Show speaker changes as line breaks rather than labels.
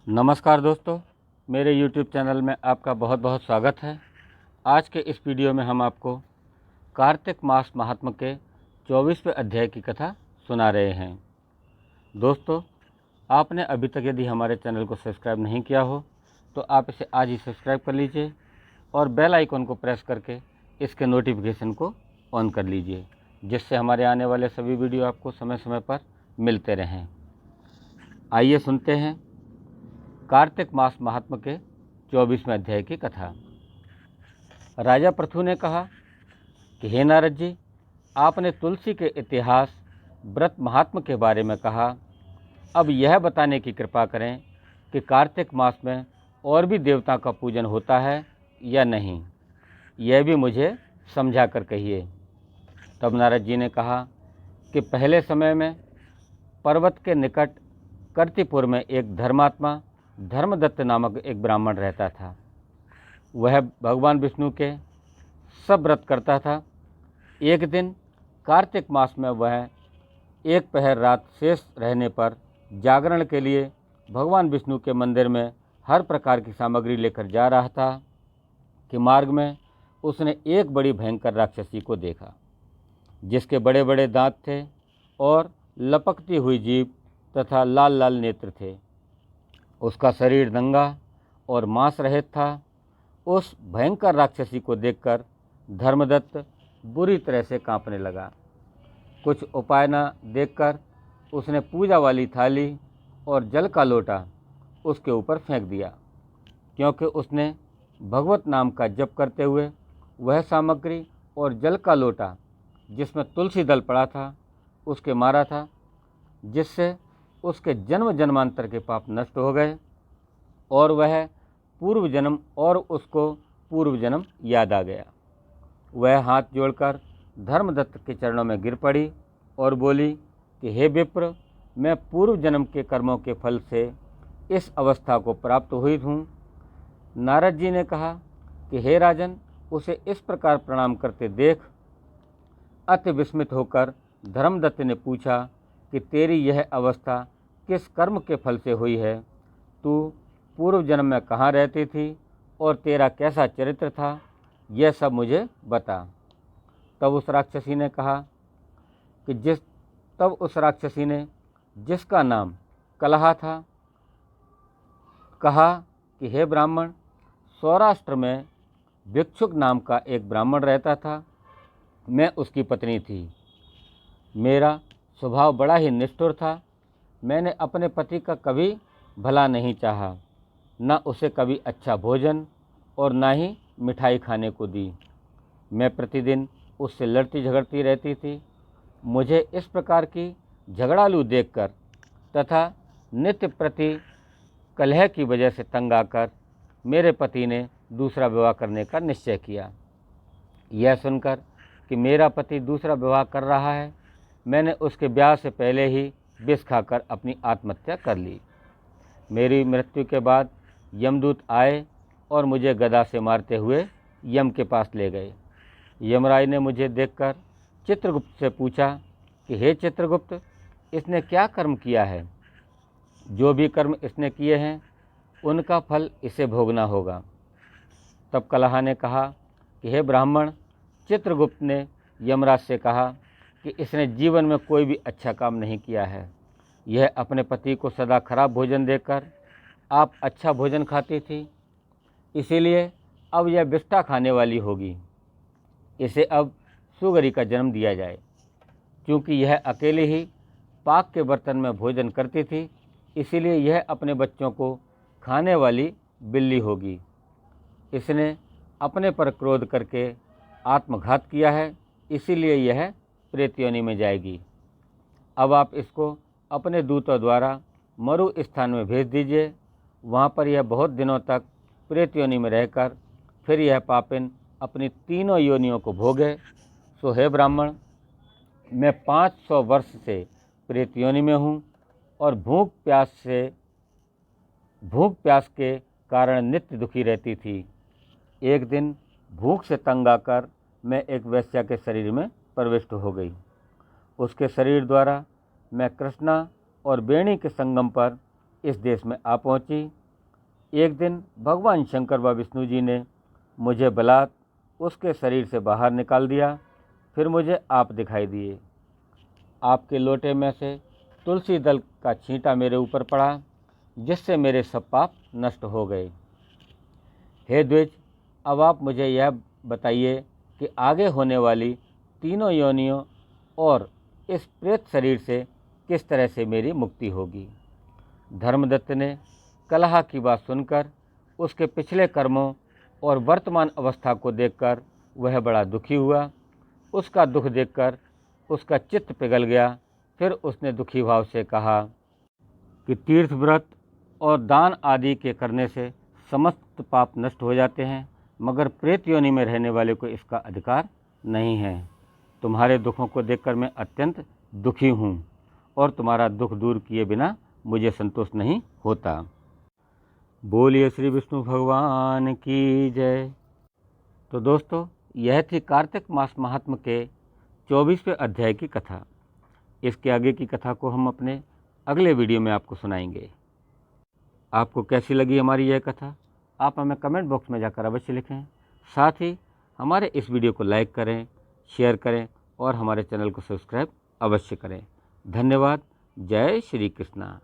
नमस्कार दोस्तों, मेरे YouTube चैनल में आपका बहुत बहुत स्वागत है। आज के इस वीडियो में हम आपको कार्तिक मास महात्म्य के 24वें अध्याय की कथा सुना रहे हैं। दोस्तों, आपने अभी तक यदि हमारे चैनल को सब्सक्राइब नहीं किया हो तो आप इसे आज ही सब्सक्राइब कर लीजिए और बेल आइकन को प्रेस करके इसके नोटिफिकेशन को ऑन कर लीजिए, जिससे हमारे आने वाले सभी वीडियो आपको समय समय पर मिलते रहें। आइए सुनते हैं कार्तिक मास महात्म्य के 24वें अध्याय की कथा। राजा पृथु ने कहा कि हे नारद जी, आपने तुलसी के इतिहास, व्रत महात्म्य के बारे में कहा। अब यह बताने की कृपा करें कि कार्तिक मास में और भी देवता का पूजन होता है या नहीं, यह भी मुझे समझा कर कहिए। तब नारद जी ने कहा कि पहले समय में पर्वत के निकट कर्तिपुर में एक धर्मात्मा धर्मदत्त नामक एक ब्राह्मण रहता था। वह भगवान विष्णु के सब व्रत करता था। एक दिन कार्तिक मास में वह एक पहर रात शेष रहने पर जागरण के लिए भगवान विष्णु के मंदिर में हर प्रकार की सामग्री लेकर जा रहा था कि मार्ग में उसने एक बड़ी भयंकर राक्षसी को देखा, जिसके बड़े बड़े दांत थे और लपकती हुई जीभ तथा लाल लाल नेत्र थे। उसका शरीर नंगा और मांस रहित था। उस भयंकर राक्षसी को देखकर धर्मदत्त बुरी तरह से कांपने लगा। कुछ उपाय न देखकर उसने पूजा वाली थाली और जल का लोटा उसके ऊपर फेंक दिया, क्योंकि उसने भगवत नाम का जप करते हुए वह सामग्री और जल का लोटा जिसमें तुलसी दल पड़ा था उसके मारा था, जिससे उसके जन्म जन्मांतर के पाप नष्ट हो गए और वह पूर्व जन्म और उसको पूर्व जन्म याद आ गया। वह हाथ जोड़कर धर्मदत्त के चरणों में गिर पड़ी और बोली कि हे विप्र, मैं पूर्व जन्म के कर्मों के फल से इस अवस्था को प्राप्त हुई हूँ। नारद जी ने कहा कि हे राजन, उसे इस प्रकार प्रणाम करते देख अति विस्मित होकर धर्मदत्त ने पूछा कि तेरी यह अवस्था किस कर्म के फल से हुई है? तू पूर्व जन्म में कहाँ रहती थी और तेरा कैसा चरित्र था? यह सब मुझे बता। तब उस राक्षसी ने जिसका नाम कलहा था कहा कि हे ब्राह्मण, सौराष्ट्र में भिक्षुक नाम का एक ब्राह्मण रहता था। मैं उसकी पत्नी थी। मेरा स्वभाव बड़ा ही निष्ठुर था। मैंने अपने पति का कभी भला नहीं चाहा, न उसे कभी अच्छा भोजन और न ही मिठाई खाने को दी। मैं प्रतिदिन उससे लड़ती झगड़ती रहती थी। मुझे इस प्रकार की झगड़ालू देखकर तथा नित्य प्रति कलह की वजह से तंग आकर मेरे पति ने दूसरा विवाह करने का निश्चय किया। यह सुनकर कि मेरा पति दूसरा विवाह कर रहा है, मैंने उसके ब्याह से पहले ही विष खाकर अपनी आत्महत्या कर ली। मेरी मृत्यु के बाद यमदूत आए और मुझे गदा से मारते हुए यम के पास ले गए। यमराज ने मुझे देखकर चित्रगुप्त से पूछा कि हे चित्रगुप्त, इसने क्या कर्म किया है? जो भी कर्म इसने किए हैं उनका फल इसे भोगना होगा। तब कलहा ने कहा कि हे ब्राह्मण, चित्रगुप्त ने यमराज से कहा कि इसने जीवन में कोई भी अच्छा काम नहीं किया है। यह अपने पति को सदा खराब भोजन देकर आप अच्छा भोजन खाती थी, इसीलिए अब यह विष्ठा खाने वाली होगी। इसे अब सुगरी का जन्म दिया जाए। क्योंकि यह अकेले ही पाक के बर्तन में भोजन करती थी, इसीलिए यह अपने बच्चों को खाने वाली बिल्ली होगी। इसने अपने पर क्रोध करके आत्मघात किया है, इसीलिए यह प्रेत योनि में जाएगी। अब आप इसको अपने दूतों द्वारा मरु स्थान में भेज दीजिए। वहाँ पर यह बहुत दिनों तक प्रेत योनि में रहकर फिर यह पापिन अपनी तीनों योनियों को भोगे। सो हे ब्राह्मण, मैं 500 वर्ष से प्रेत योनि में हूँ और भूख प्यास के कारण नित्य दुखी रहती थी। एक दिन भूख से तंग आकर मैं एक वेश्या के शरीर में प्रविष्ट हो गई। उसके शरीर द्वारा मैं कृष्णा और बेणी के संगम पर इस देश में आ पहुंची। एक दिन भगवान शंकर व विष्णु जी ने मुझे बलात् उसके शरीर से बाहर निकाल दिया। फिर मुझे आप दिखाई दिए। आपके लोटे में से तुलसी दल का छींटा मेरे ऊपर पड़ा, जिससे मेरे सब पाप नष्ट हो गए। हे द्विज, अब आप मुझे यह बताइए कि आगे होने वाली तीनों योनियों और इस प्रेत शरीर से किस तरह से मेरी मुक्ति होगी। धर्मदत्त ने कलह की बात सुनकर उसके पिछले कर्मों और वर्तमान अवस्था को देखकर वह बड़ा दुखी हुआ। उसका दुख देखकर उसका चित्त पिघल गया। फिर उसने दुखी भाव से कहा कि तीर्थ व्रत और दान आदि के करने से समस्त पाप नष्ट हो जाते हैं, मगर प्रेत योनि में रहने वाले को इसका अधिकार नहीं है। तुम्हारे दुखों को देखकर मैं अत्यंत दुखी हूँ और तुम्हारा दुख दूर किए बिना मुझे संतोष नहीं होता। बोलिए श्री विष्णु भगवान की जय। तो दोस्तों, यह थी कार्तिक मास महात्म्य के 24वें अध्याय की कथा। इसके आगे की कथा को हम अपने अगले वीडियो में आपको सुनाएंगे। आपको कैसी लगी हमारी यह कथा, आप हमें कमेंट बॉक्स में जाकर अवश्य लिखें। साथ ही हमारे इस वीडियो को लाइक करें, शेयर करें और हमारे चैनल को सब्सक्राइब अवश्य करें। धन्यवाद। जय श्री कृष्णा।